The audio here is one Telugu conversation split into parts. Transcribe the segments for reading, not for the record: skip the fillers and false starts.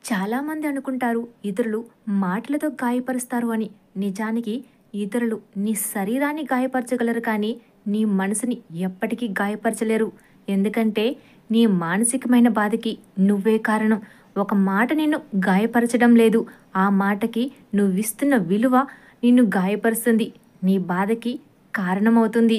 చాలామంది అనుకుంటారు ఇతరులు మాటలతో గాయపరుస్తారు అని. నిజానికి ఇతరులు నీ శరీరాన్ని గాయపరచగలరు కానీ నీ మనసుని ఎప్పటికీ గాయపరచలేరు. ఎందుకంటే నీ మానసికమైన బాధకి నువ్వే కారణం. ఒక మాట నిన్ను గాయపరచడం లేదు. ఆ మాటకి నువ్విస్తున్న విలువ నిన్ను గాయపరుస్తుంది. నీ బాధకి కారణమవుతుంది.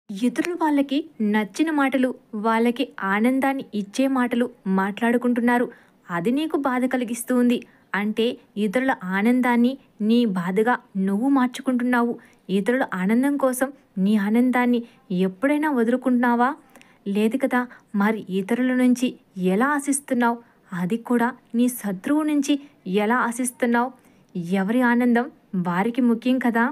ఇతరులు వాళ్ళకి నచ్చిన మాటలు, వాళ్ళకి ఆనందాన్ని ఇచ్చే మాటలు మాట్లాడుకుంటున్నారు. అది నీకు బాధ కలిగిస్తూ ఉంది. అంటే ఇతరుల ఆనందాన్ని నీ బాధగా నువ్వు మార్చుకుంటున్నావు. ఇతరుల ఆనందం కోసం నీ ఆనందాన్ని ఎప్పుడైనా వదులుకుంటున్నావా? లేదు కదా. మరి ఇతరుల నుంచి ఎలా ఆశిస్తున్నావు? అది కూడా నీ శత్రువు నుంచి ఎలా ఆశిస్తున్నావు? ఎవరి ఆనందం వారికి ముఖ్యం కదా.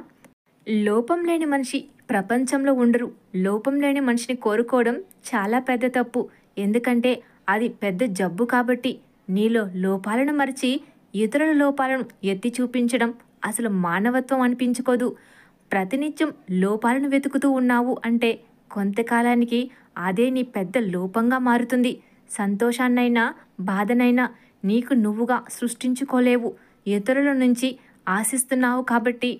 లోపం లేని మనిషి ప్రపంచంలో ఉండరు. లోపం లేని మనిషిని కోరుకోవడం చాలా పెద్ద తప్పు. ఎందుకంటే అది పెద్ద జబ్బు కాబట్టి. నీలో లోపాలను మరిచి ఇతరుల లోపాలను ఎత్తి చూపించడం అసలు మానవత్వం అనిపించుకోదు. ప్రతినిత్యం లోపాలను వెతుకుతూ ఉన్నావు అంటే కొంతకాలానికి అదే నీ పెద్ద లోపంగా మారుతుంది. సంతోషాన్నైనా బాధనైనా నీకు నువ్వుగా సృష్టించుకోలేవు. ఇతరుల నుంచి ఆశిస్తున్నావు కాబట్టి.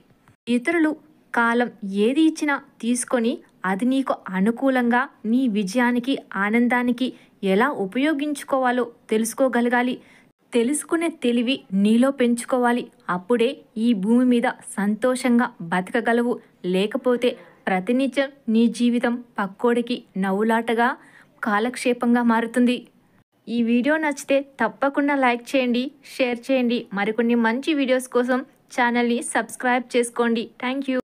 ఇతరులు కాలం ఏది ఇచ్చినా తీసుకొని అది నీకు అనుకూలంగా నీ విజయానికి ఆనందానికి ఎలా ఉపయోగించుకోవాలో తెలుసుకోగలగాలి. తెలుసుకునే తెలివి నీలో పెంచుకోవాలి. అప్పుడే ఈ భూమి మీద సంతోషంగా బతకగలవు. లేకపోతే ప్రతినిత్యం నీ జీవితం పక్కోడికి నవ్వులాటగా కాలక్షేపంగా మారుతుంది. ఈ వీడియో నచ్చితే తప్పకుండా లైక్ చేయండి, షేర్ చేయండి. మరికొన్ని మంచి వీడియోస్ కోసం ఛానల్ని సబ్స్క్రైబ్ చేసుకోండి. Thank you.